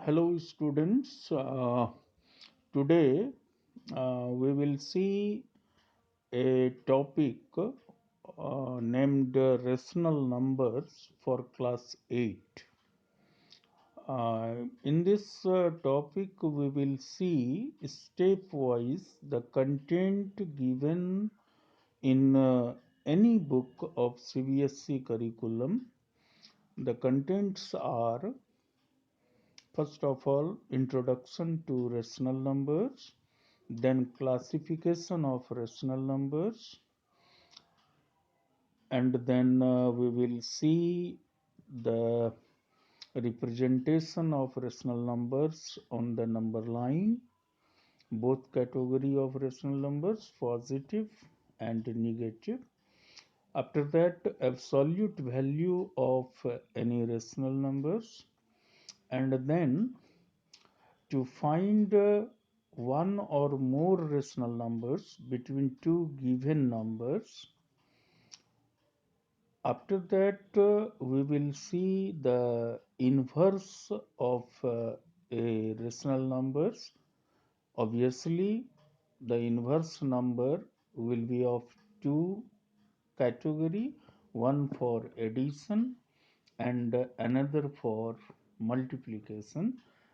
Hello, students. Today we will see a topic named rational numbers for class 8. In this topic, we will see stepwise the content given in any book of CBSE curriculum. The contents are, first of all, introduction to rational numbers, then classification of rational numbers, and then we will see the representation of rational numbers on the number line, both category of rational numbers, positive and negative. After that, absolute value of any rational numbers, and then to find one or more rational numbers between two given numbers. After that, we will see the inverse of a rational numbers. Obviously, the inverse number will be of two category, one for addition and another for multiplication,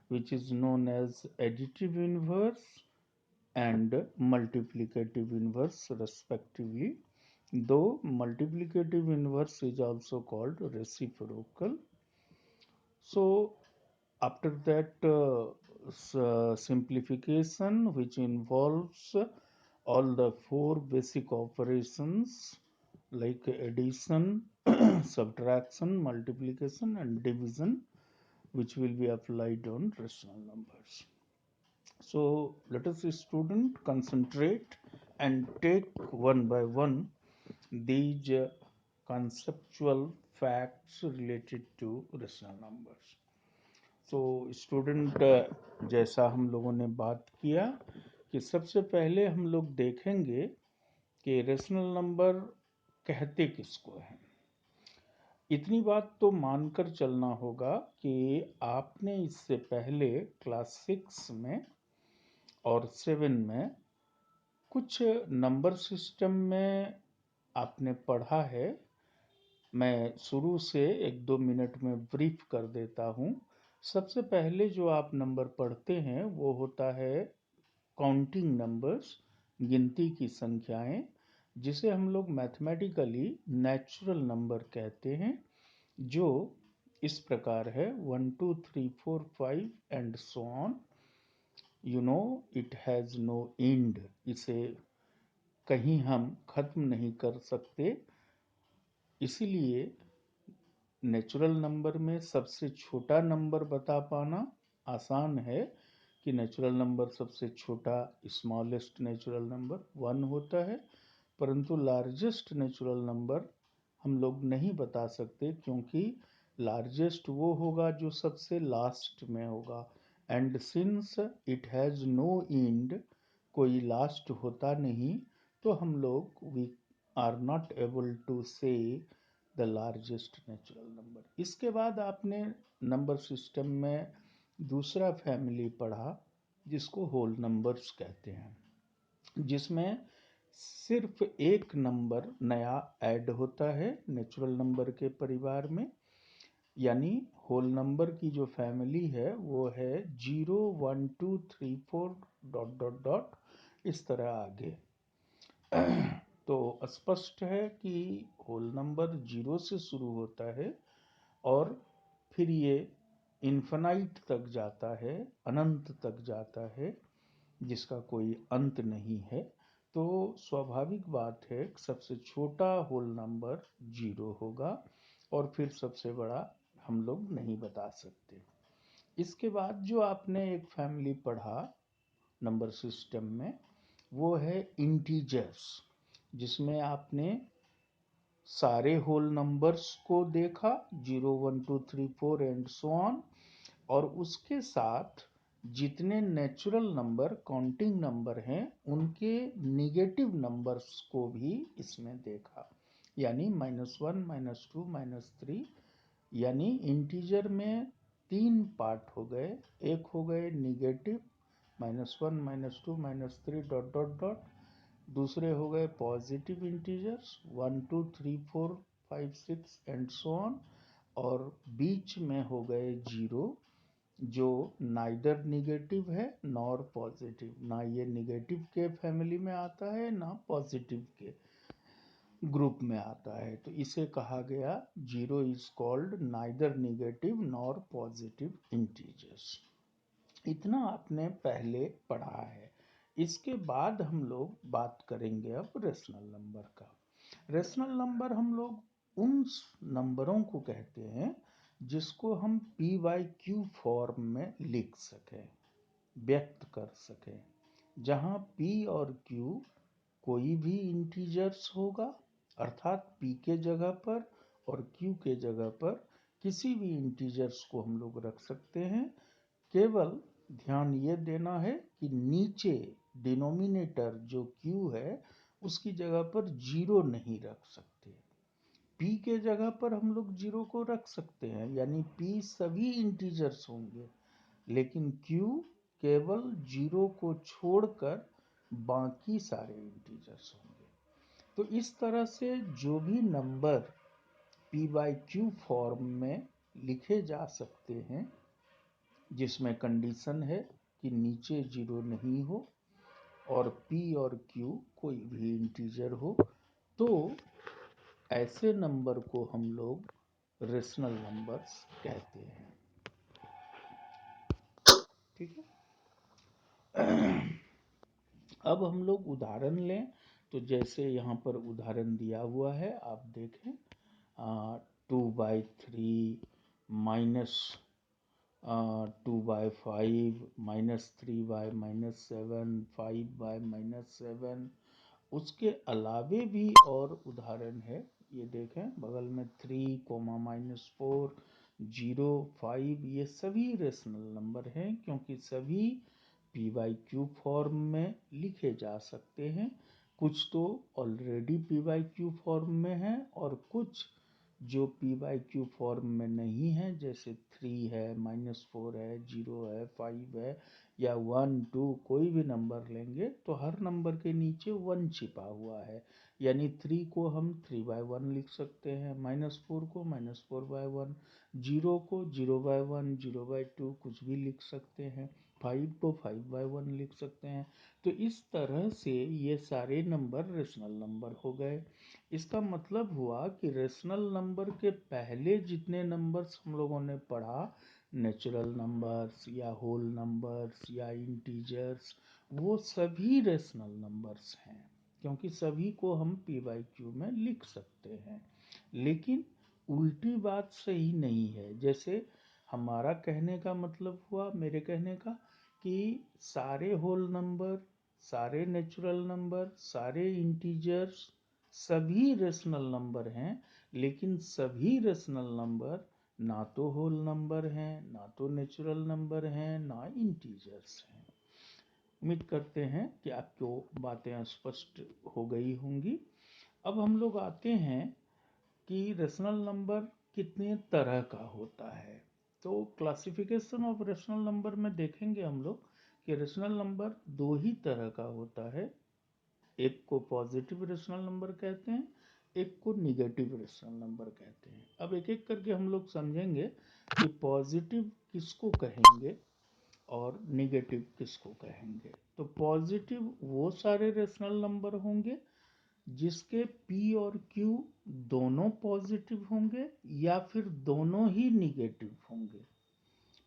which is known as additive inverse and multiplicative inverse respectively, though multiplicative inverse is also called reciprocal. So after that, simplification, which involves all the four basic operations like addition, subtraction, multiplication and division, which will be applied on rational numbers. So let us, student, concentrate and take one by one these conceptual facts related to rational numbers. So student, जैसा हम लोगों ने बात किया कि सबसे पहले हम लोग देखेंगे कि रेशनल नंबर कहते किसको हैं। इतनी बात तो मानकर चलना होगा कि आपने इससे पहले क्लास 6 में और 7 में कुछ नंबर सिस्टम में आपने पढ़ा है। मैं शुरू से 1-2 मिनट में ब्रीफ कर देता हूँ। सबसे पहले जो आप नंबर पढ़ते हैं वो होता है काउंटिंग नंबर्स, गिनती की संख्याएं, जिसे हम लोग मैथमेटिकली नेचुरल नंबर कहते हैं, जो इस प्रकार है 1 2 3 4 5 and so on. You know it has no end, इसे कहीं हम खत्म नहीं कर सकते। इसीलिए नेचुरल नंबर में सबसे छोटा नंबर बता पाना आसान है कि नेचुरल नंबर सबसे छोटा, स्मॉलेस्ट नेचुरल नंबर 1 होता है, परंतु लार्जेस्ट नेचुरल नंबर हम लोग नहीं बता सकते, क्योंकि लार्जेस्ट वो होगा जो सबसे लास्ट में होगा। And since it has no end, कोई लास्ट होता नहीं, तो हम लोग we are not able to say the largest natural number. इसके बाद आपने नंबर सिस्टम में दूसरा फैमिली पढ़ा जिसको होल नंबर्स कहते हैं, जिसमें सिर्फ एक नंबर नया ऐड होता है नेचुरल नंबर के परिवार में। यानी होल नंबर की जो फैमिली है वो है 0 1 2 3 4 डॉट डॉट डॉट, इस तरह आगे। तो स्पष्ट है कि होल नंबर 0 से शुरू होता है और फिर ये इन्फिनाइट तक जाता है, अनंत तक जाता है, जिसका कोई अंत नहीं है। तो स्वाभाविक बात है सबसे छोटा होल नंबर 0 होगा और फिर सबसे बड़ा हम लोग नहीं बता सकते। इसके बाद जो आपने एक फैमिली पढ़ा नंबर सिस्टम में, वो है इंटीजर्स, जिसमें आपने सारे होल नंबर्स को देखा 0 1 2 3 4 एंड सो ऑन, और उसके साथ जितने नेचुरल नंबर, काउंटिंग नंबर हैं, उनके निगेटिव नंबर्स को भी इसमें देखा, यानी -1 -2 -3। यानी इंटीजर में तीन पार्ट हो गए। एक हो गए निगेटिव -1 -2 -3 डॉट डॉट डॉट। दूसरे हो गए positive integers 1 2 3 4 5 6 and so on. और बीच में हो गए जीरो, जो नाइदर निगेटिव है नॉर पॉजिटिव, ना ये निगेटिव के फैमिली में आता है ना पॉजिटिव के ग्रुप में आता है। तो इसे कहा गया zero is called neither negative nor positive integers. इतना आपने पहले पढ़ा है। इसके बाद हम लोग बात करेंगे अब रेशनल नंबर का। रेशनल नंबर हम लोग उन नंबरों को कहते हैं जिसको हम पी वाई क्यू फॉर्म में लिख सकें, व्यक्त कर सकें, जहां पी और क्यू कोई भी इंटीजर्स होगा, अर्थात p के जगह पर और q के जगह पर किसी भी इंटीजर्स को हम लोग रख सकते हैं। केवल ध्यान ये देना है कि नीचे डिनोमिनेटर जो q है उसकी जगह पर जीरो नहीं रख सकते। p के जगह पर हम लोग जीरो को रख सकते हैं, यानी p सभी इंटीजर्स होंगे, लेकिन q केवल जीरो को छोड़कर बाकी सारे इंटीजर्स होंगे। तो इस तरह से जो भी number p by Q form में लिखे जा सकते हैं, जिसमें कंडीशन है कि नीचे जीरो नहीं हो और p और q कोई भी इंटीजर हो, तो ऐसे नंबर को हम लोग रेशनल नंबर्स कहते हैं। ठीक है। अब हम लोग उदाहरण लें, तो जैसे यहाँ पर उदाहरण दिया हुआ है, आप देखें 2/3 -2/5 -3/-7 5/-7। उसके अलावे भी और उदाहरण है, ये देखें बगल में 3, -4 0 5। ये सभी रेशनल नंबर हैं क्योंकि सभी पी वाई क्यू फॉर्म में लिखे जा सकते हैं। कुछ तो already P Y Q form में है और कुछ जो पी वाई क्यू फॉर्म में नहीं है, जैसे 3 है, -4 है, 0 है, 5 है या 1 2 कोई भी नंबर लेंगे तो हर नंबर के नीचे 1 छिपा हुआ है। यानी 3 को हम 3/1 लिख सकते हैं, -4 को -4/1, 0 को 0/1, 0/2 कुछ भी लिख सकते हैं, 5 को 5/1 लिख सकते हैं। तो इस तरह से ये सारे नंबर रेशनल नंबर हो गए। इसका मतलब हुआ कि रेशनल नंबर के पहले जितने नंबर्स हम लोगों ने पढ़ा, नेचुरल नंबर्स या होल नंबर्स या इंटीजर्स, वो सभी रेशनल नंबर्स हैं क्योंकि सभी को हम पी वाई क्यू में लिख सकते हैं। लेकिन उल्टी बात सही नहीं है। जैसे हमारा कहने का मतलब हुआ, मेरे कहने का, कि सारे होल नंबर, सारे नेचुरल नंबर, सारे इंटीजर्स सभी रेशनल नंबर हैं, लेकिन सभी रेशनल नंबर ना तो होल नंबर हैं, ना तो नेचुरल नंबर हैं, ना इंटीजर्स हैं। उम्मीद करते हैं कि आपको बातें स्पष्ट हो गई होंगी। अब हम लोग आते हैं कि रेशनल नंबर कितने तरह का होता है। तो क्लासिफिकेशन ऑफ रेशनल नंबर में देखेंगे हम लोग कि रेशनल नंबर दो ही तरह का होता है। एक को पॉजिटिव रेशनल नंबर कहते हैं, एक को निगेटिव रेशनल नंबर कहते हैं। अब एक एक करके हम लोग समझेंगे कि पॉजिटिव किसको कहेंगे और निगेटिव किसको कहेंगे। तो पॉजिटिव वो सारे रेशनल नंबर होंगे जिसके p और q दोनों पॉजिटिव होंगे या फिर दोनों ही निगेटिव होंगे।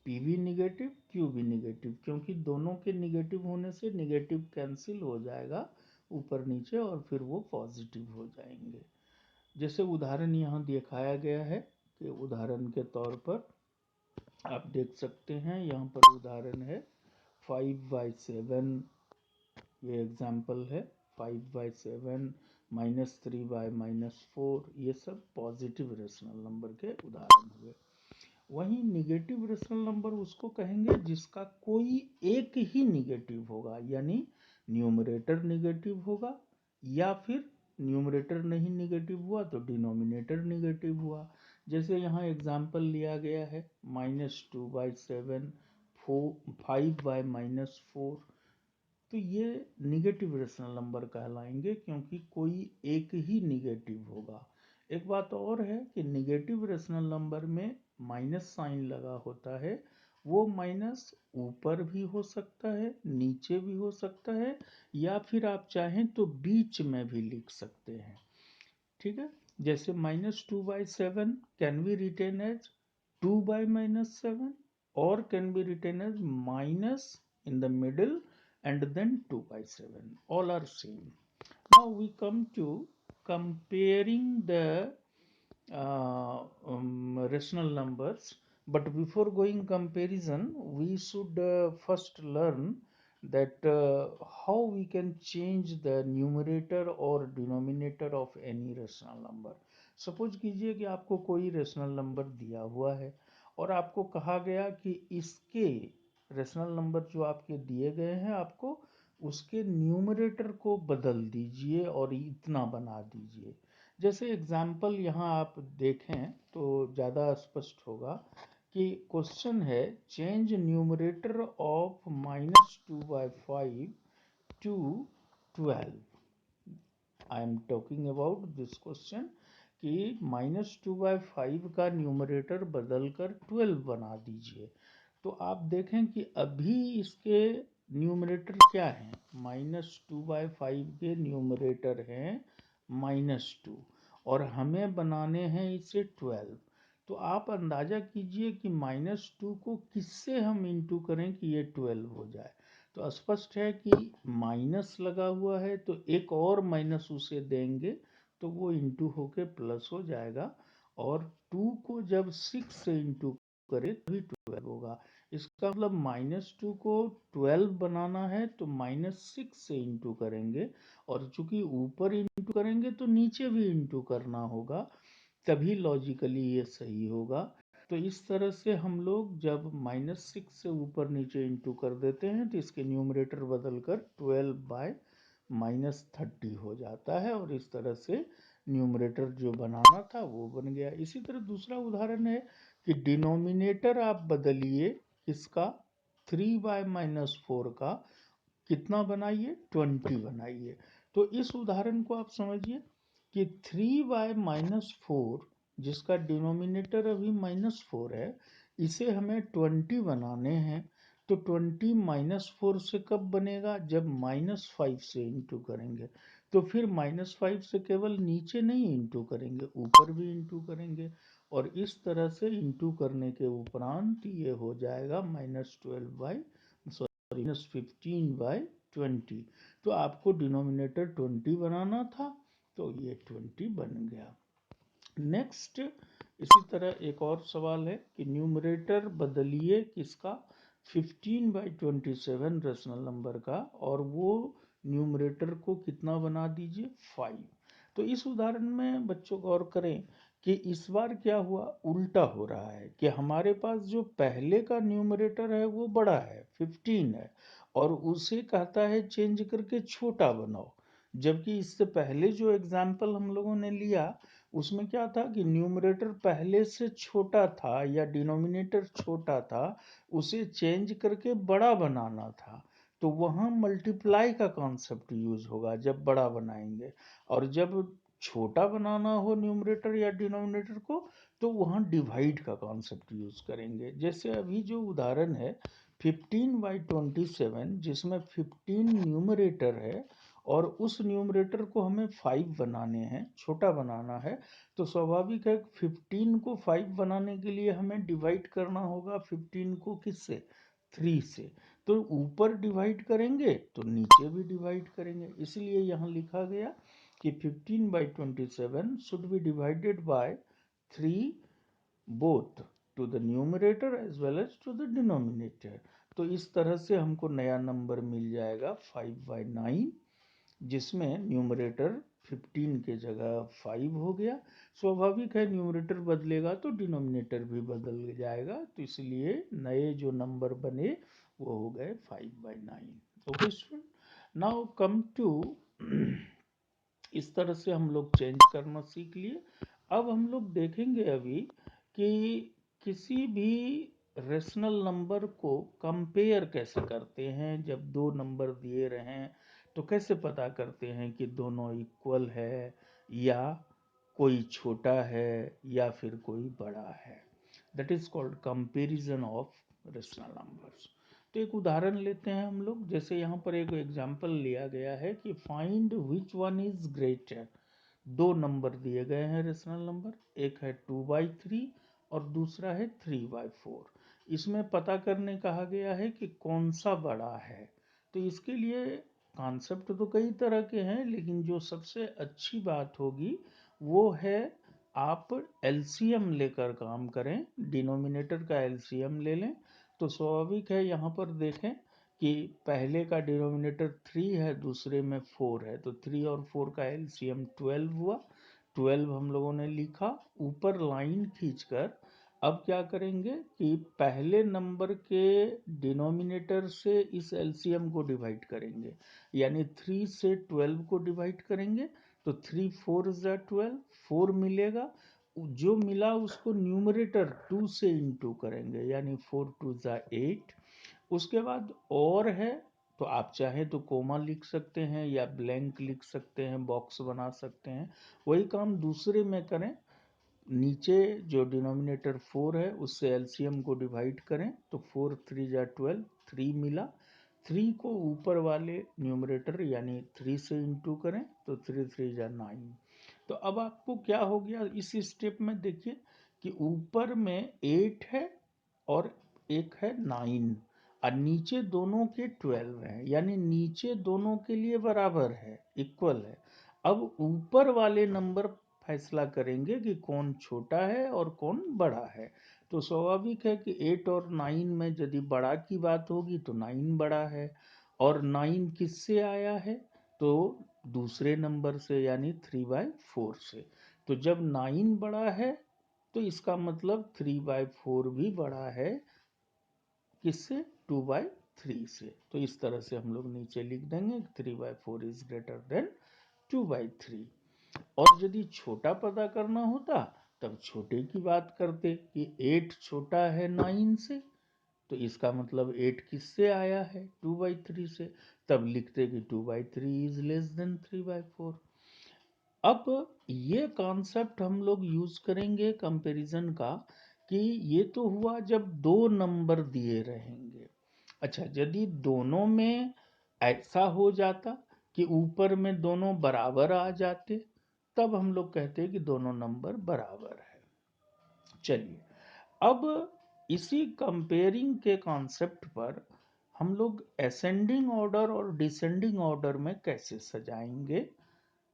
p भी निगेटिव, q भी निगेटिव, क्योंकि दोनों के निगेटिव होने से निगेटिव कैंसिल हो जाएगा ऊपर नीचे और फिर वो पॉजिटिव हो जाएंगे। जैसे उदाहरण यहाँ दिखाया गया है कि उदाहरण के तौर पर आप देख सकते हैं, यहाँ पर उदाहरण है 5/7, ये एग्जाम्पल है 5/7 -3/-4, ये सब पॉजिटिव रेशनल नंबर के उदाहरण हुए। वहीं निगेटिव रेशनल नंबर उसको कहेंगे जिसका कोई एक ही निगेटिव होगा, यानी न्यूमरेटर निगेटिव होगा या फिर न्यूमरेटर नहीं निगेटिव हुआ तो डिनोमिनेटर निगेटिव हुआ। जैसे यहाँ एग्जाम्पल लिया गया है -2/7, 5/-4, तो ये निगेटिव रेशनल नंबर कहलाएंगे क्योंकि कोई एक ही निगेटिव होगा। एक बात और है कि निगेटिव रेशनल नंबर में माइनस साइन लगा होता है, वो माइनस ऊपर भी हो सकता है, नीचे भी हो सकता है, या फिर आप चाहें तो बीच में भी लिख सकते हैं। ठीक है, जैसे -2/7 कैन बी रिटेन एज 2/-7 और can be written as minus in the middle and then 2/7. All are same. Now we come to comparing the rational numbers, but before going comparison we should first learn that how we can change the numerator or denominator of any rational number. Suppose कीजिए कि आपको कोई rational number दिया हुआ है और आपको कहा गया कि इसके रेशनल नंबर जो आपके दिए गए हैं आपको उसके न्यूमरेटर को बदल दीजिए और इतना बना दीजिए। जैसे एग्जाम्पल यहाँ आप देखें तो ज़्यादा स्पष्ट होगा कि क्वेश्चन है change numerator of -2/5 to 12। I am talking about this question कि -2/5 का न्यूमरेटर बदलकर 12 बना दीजिए। तो आप देखें कि अभी इसके न्यूमरेटर क्या हैं, -2/5 के न्यूमरेटर हैं -2 और हमें बनाने हैं इसे 12। तो आप अंदाजा कीजिए कि -2 को किससे हम इंटू करें कि ये 12 हो जाए। तो स्पष्ट है कि माइनस लगा हुआ है तो एक और माइनस उसे देंगे तो वो इंटू होके प्लस हो जाएगा, और 2 को जब 6 से इंटू करें तभी 12 होगा। इसका मतलब -2 को 12 बनाना है तो -6 से इंटू करेंगे, और चूंकि ऊपर इंटू करेंगे तो नीचे भी इंटू करना होगा, तभी लॉजिकली ये सही होगा। तो इस तरह से हम लोग जब -6 से ऊपर नीचे इंटू कर देते हैं तो इसके न्यूमरेटर बदलकर 12/-30 हो जाता है, और इस तरह से न्यूमरेटर जो बनाना था वो बन गया। इसी तरह दूसरा उदाहरण है कि डिनोमिनेटर आप बदलिए इसका 3/-4 का, कितना बनाइए 20 बनाइए। तो इस उदाहरण को आप समझिए कि 3/-4 जिसका डिनोमिनेटर अभी -4 है, इसे हमें 20 बनाने हैं। तो 20 -4 से कब बनेगा, जब -5 से इंटू करेंगे। तो फिर -5 से केवल नीचे नहीं इंटू करेंगे, ऊपर भी इंटू करेंगे, और इस तरह से इंटू करने के उपरांत ये हो जाएगा -15/20। तो आपको डिनोमिनेटर 20 बनाना था तो ये 20 बन गया। नेक्स्ट इसी तरह एक और सवाल है कि न्यूमरेटर बदलिए किसका 15/27 रेशनल नंबर का, और वो न्यूमरेटर को कितना बना दीजिए 5। तो इस उदाहरण में बच्चों गौर करें कि इस बार क्या हुआ, उल्टा हो रहा है कि हमारे पास जो पहले का न्यूमरेटर है वो बड़ा है 15 है, और उसे कहता है चेंज करके छोटा बनाओ। जबकि इससे पहले जो एग्जाम्पल हम लोगों ने लिया उसमें क्या था कि न्यूमरेटर पहले से छोटा था या डिनोमिनेटर छोटा था, उसे चेंज करके बड़ा बनाना था। तो वहाँ मल्टीप्लाई का कॉन्सेप्ट यूज होगा जब बड़ा बनाएंगे, और जब छोटा बनाना हो न्यूमरेटर या डिनोमिनेटर को तो वहाँ डिवाइड का कॉन्सेप्ट यूज करेंगे। जैसे अभी जो उदाहरण है 15/27 जिसमें 15 न्यूमरेटर है और उस न्यूमरेटर को हमें 5 बनाने हैं, छोटा बनाना है, तो स्वाभाविक है 15 को 5 बनाने के लिए हमें डिवाइड करना होगा 15 को किससे, 3 से। तो ऊपर डिवाइड करेंगे तो नीचे भी डिवाइड करेंगे, इसलिए यहाँ लिखा गया कि 15/27 should be divided by 3 both to the numerator as well as to the denominator। तो इस तरह से हमको नया नंबर मिल जाएगा 5/9, जिसमें न्यूमरेटर 15 के जगह 5 हो गया। स्वाभाविक है न्यूमरेटर बदलेगा तो डिनोमिनेटर भी बदल जाएगा, तो इसलिए नए जो नंबर बने वो हो गए 5/9। Okay student, now come to इस तरह से हम लोग चेंज करना सीख लिए। अब हम लोग देखेंगे अभी कि किसी भी रेशनल नंबर को कंपेयर कैसे करते हैं। जब दो नंबर दिए रहें तो कैसे पता करते हैं कि दोनों इक्वल है, या कोई छोटा है, या फिर कोई बड़ा है। That is called comparison of rational numbers. तो एक उदाहरण लेते हैं हम लोग। जैसे यहाँ पर एक एग्जांपल लिया गया है कि find which one is greater. दो नंबर दिए गए हैं रेशनल नंबर, एक है 2/3 और दूसरा है 3/4। इसमें पता करने कहा गया है कि कौन सा बड़ा है। तो इसके लिए कॉन्सेप्ट तो कई तरह के हैं, लेकिन जो सबसे अच्छी बात होगी वो है आप एलसीएम लेकर काम करें, डिनोमिनेटर का एलसीएम ले लें। तो स्वाभाविक है, यहाँ पर देखें कि पहले का डिनोमिनेटर 3 है, दूसरे में 4 है, तो 3 और 4 का एलसीएम 12 हुआ। 12 हम लोगों ने लिखा, ऊपर लाइन खींचकर अब क्या करेंगे कि पहले नंबर के डिनोमिनेटर से इस एलसीएम को डिवाइड करेंगे, यानी 3 से 12 को डिवाइड करेंगे। तो 3 4 ज़ा 12, 4 मिलेगा। जो मिला उसको न्यूमरेटर 2 से इंटू करेंगे, यानी 4 2 ज़ा 8। उसके बाद और है, तो आप चाहें तो कोमा लिख सकते हैं या ब्लैंक लिख सकते हैं, बॉक्स बना सकते हैं। वही काम दूसरे में करें। नीचे जो डिनोमिनेटर 4 है उससे एलसीएम को डिवाइड करें, तो 4 3 जा 12, 3 मिला। 3 को ऊपर वाले न्यूमरेटर यानी 3 से इंटू करें, तो 3 3 जा 9। तो अब आपको क्या हो गया इस स्टेप में, देखिए कि ऊपर में 8 है और एक है 9, और नीचे दोनों के 12 हैं, यानी नीचे दोनों के लिए बराबर है, इक्वल है। अब ऊपर वाले नंबर फैसला करेंगे कि कौन छोटा है और कौन बड़ा है। तो स्वाभाविक है कि 8 और 9 में यदि बड़ा की बात होगी तो 9 बड़ा है। और 9 किससे आया है, तो दूसरे नंबर से, यानी 3/4 से। तो जब 9 बड़ा है तो इसका मतलब 3/4 भी बड़ा है, किससे, 2/3 से। तो इस तरह से हम लोग नीचे लिख देंगे 3/4 इज ग्रेटर देन 2/3। और यदि छोटा पता करना होता तब छोटे की बात करते कि 8 छोटा है 9 से, तो इसका मतलब 8 किससे आया है, 2/3 से। तब लिखते कि 2/3 इज लेस देन 3/4। अब ये कॉन्सेप्ट हम लोग यूज करेंगे कंपैरिजन का, कि ये तो हुआ जब दो नंबर दिए रहेंगे। अच्छा, यदि दोनों में ऐसा हो जाता कि ऊपर में दोनों बराबर आ जाते, तब हम लोग कहते हैं कि दोनों नंबर बराबर है। चलिए, अब इसी कंपेयरिंग के कॉन्सेप्ट पर हम लोग असेंडिंग ऑर्डर और डिसेंडिंग ऑर्डर में कैसे सजाएंगे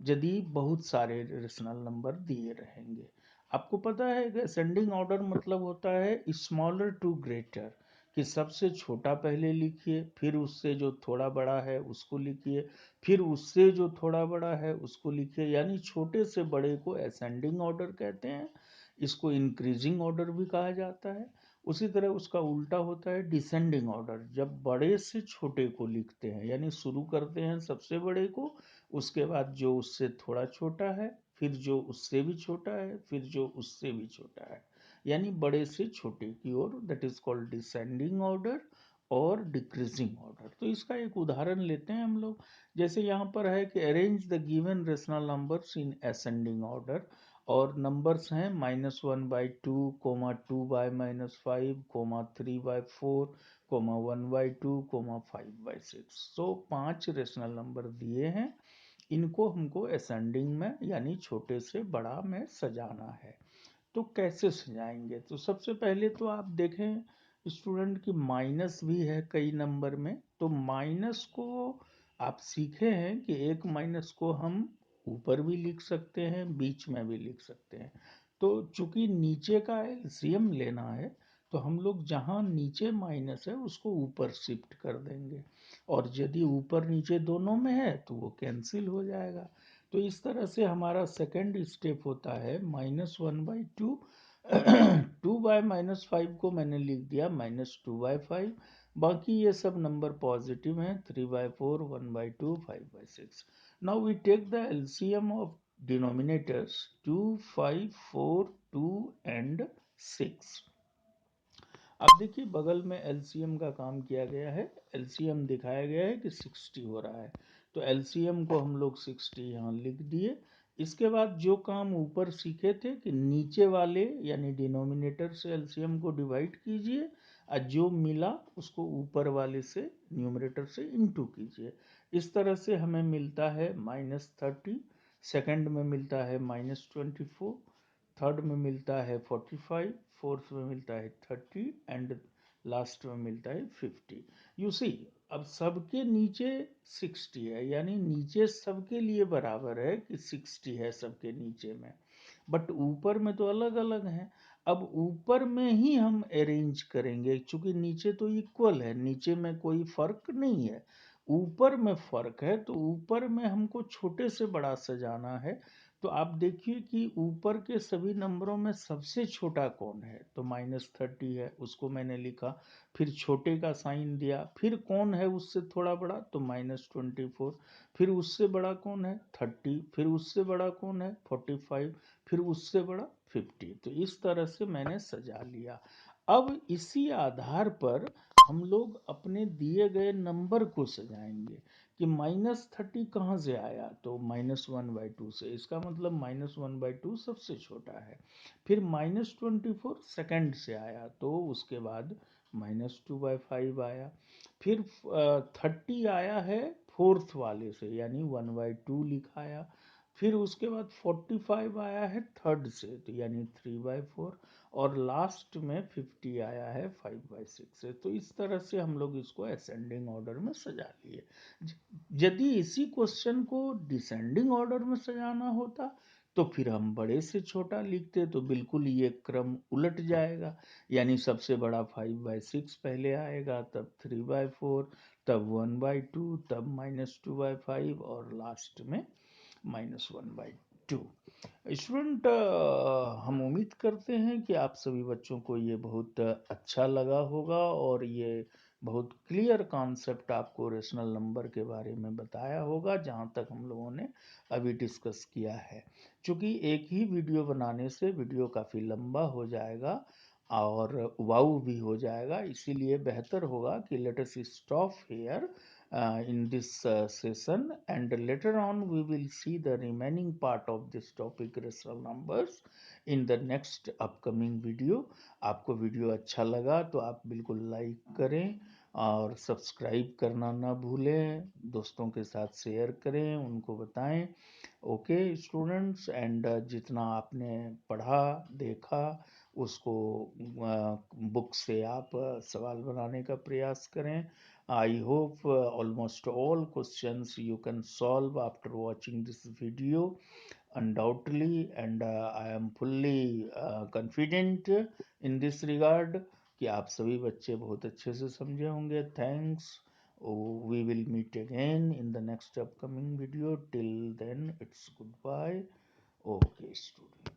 यदि बहुत सारे रेशनल नंबर दिए रहेंगे। आपको पता है कि असेंडिंग ऑर्डर मतलब होता है स्मॉलर टू ग्रेटर, कि सबसे छोटा पहले लिखिए, फिर उससे जो थोड़ा बड़ा है उसको लिखिए, फिर उससे जो थोड़ा बड़ा है उसको लिखिए, यानी छोटे से बड़े को असेंडिंग ऑर्डर कहते हैं। इसको इंक्रीजिंग ऑर्डर भी कहा जाता है। उसी तरह उसका उल्टा होता है डिसेंडिंग ऑर्डर, जब बड़े से छोटे को लिखते हैं, यानी शुरू करते हैं सबसे बड़े को, उसके बाद जो उससे थोड़ा छोटा है, फिर जो उससे भी छोटा है, फिर जो उससे भी छोटा है, यानी बड़े से छोटे की ओर। That is called descending order और डिक्रीजिंग ऑर्डर। तो इसका एक उदाहरण लेते हैं हम लोग। जैसे यहाँ पर है कि arrange the given rational numbers in ascending order, और नंबर्स हैं -1/2, 2/-5, 3/4, 1/2, 5/6। तो 5 रेशनल नंबर दिए हैं, इनको हमको असेंडिंग में यानी छोटे से बड़ा में सजाना है। तो कैसे सजाएंगे, तो सबसे पहले तो आप देखें स्टूडेंट की माइनस भी है कई नंबर में। तो माइनस को आप सीखे हैं कि एक माइनस को हम ऊपर भी लिख सकते हैं, बीच में भी लिख सकते हैं। तो चूंकि नीचे का एलसीएम लेना है, तो हम लोग जहाँ नीचे माइनस है उसको ऊपर शिफ्ट कर देंगे, और यदि ऊपर नीचे दोनों में है तो वो कैंसिल हो जाएगा। तो इस तरह से हमारा सेकंड स्टेप होता है -1/2। 2/-5 को मैंने लिख दिया -2/5। बाकी ये सब नंबर पॉजिटिव हैं, 3/4, 1/2, 5/6। Now we take the LCM of denominators 2, 5, 4, 2 and 6। अब देखिए बगल में एलसीएम का काम किया गया है। एलसीएम दिखाया गया है कि 60 हो रहा है, तो एलसीएम को हम लोग 60 यहाँ लिख दिए। इसके बाद जो काम ऊपर सीखे थे कि नीचे वाले यानी डिनोमिनेटर से एलसीएम को डिवाइड कीजिए और जो मिला उसको ऊपर वाले से न्यूमरेटर से इनटू कीजिए। इस तरह से हमें मिलता है -30, सेकंड में मिलता है -24, थर्ड में मिलता है 45, फोर्थ में मिलता है 30 एंड लास्ट में मिलता है 50। यू सी अब सबके नीचे 60 है, यानी नीचे सबके लिए बराबर है कि 60 है सबके नीचे में, बट ऊपर में तो अलग अलग हैं। अब ऊपर में ही हम अरेंज करेंगे क्योंकि नीचे तो इक्वल है, नीचे में कोई फर्क नहीं है, ऊपर में फर्क है, तो ऊपर में हमको छोटे से बड़ा सजाना है। तो आप देखिए कि ऊपर के सभी नंबरों में सबसे छोटा कौन है, तो -30 है, उसको मैंने लिखा, फिर छोटे का साइन दिया, फिर कौन है उससे थोड़ा बड़ा, तो -24, फिर उससे बड़ा कौन है 30, फिर उससे बड़ा कौन है 45, फिर उससे बड़ा 50। तो इस तरह से मैंने सजा लिया। अब इसी आधार पर हम लोग अपने दिए गए नंबर को सजाएंगे कि -30 कहाँ से आया, तो -1/2 से, इसका मतलब -1/2 सबसे छोटा है। फिर -24 सेकंड से आया, तो उसके बाद -2/5 आया। फिर 30 आया है फोर्थ वाले से, यानी 1/2 लिखाया। फिर उसके बाद 45 आया है थर्ड से, तो यानी 3/4, और लास्ट में 50 आया है 5/6 से। तो इस तरह से हम लोग इसको असेंडिंग ऑर्डर में सजा लिए। यदि इसी क्वेश्चन को डिसेंडिंग ऑर्डर में सजाना होता तो फिर हम बड़े से छोटा लिखते, तो बिल्कुल ये क्रम उलट जाएगा, यानी सबसे बड़ा 5/6 पहले आएगा, तब 3/4, तब 1/2, तब -2/5 और लास्ट में -1/2। स्टूडेंट, हम उम्मीद करते हैं कि आप सभी बच्चों को ये बहुत अच्छा लगा होगा और ये बहुत क्लियर कॉन्सेप्ट आपको रेशनल नंबर के बारे में बताया होगा, जहाँ तक हम लोगों ने अभी डिस्कस किया है। क्योंकि एक ही वीडियो बनाने से वीडियो काफ़ी लंबा हो जाएगा और वाऊ भी हो जाएगा, इसीलिए बेहतर होगा कि let us stop here in this session, and later on we will see the remaining part of this topic rational numbers in the next upcoming video. आपको वीडियो अच्छा लगा तो आप बिल्कुल लाइक करें और सब्सक्राइब करना ना भूलें, दोस्तों के साथ शेयर करें, उनको बताएं। ओके स्टूडेंट्स, एंड जितना आपने पढ़ा देखा उसको बुक से आप सवाल बनाने का प्रयास करें। I hope almost all questions you can solve after watching this video undoubtedly, and I am fully confident in this regard कि आप सभी बच्चे बहुत अच्छे से समझे होंगे। Thanks. We will meet again in the next upcoming video. Till then, it's goodbye. Okay, students.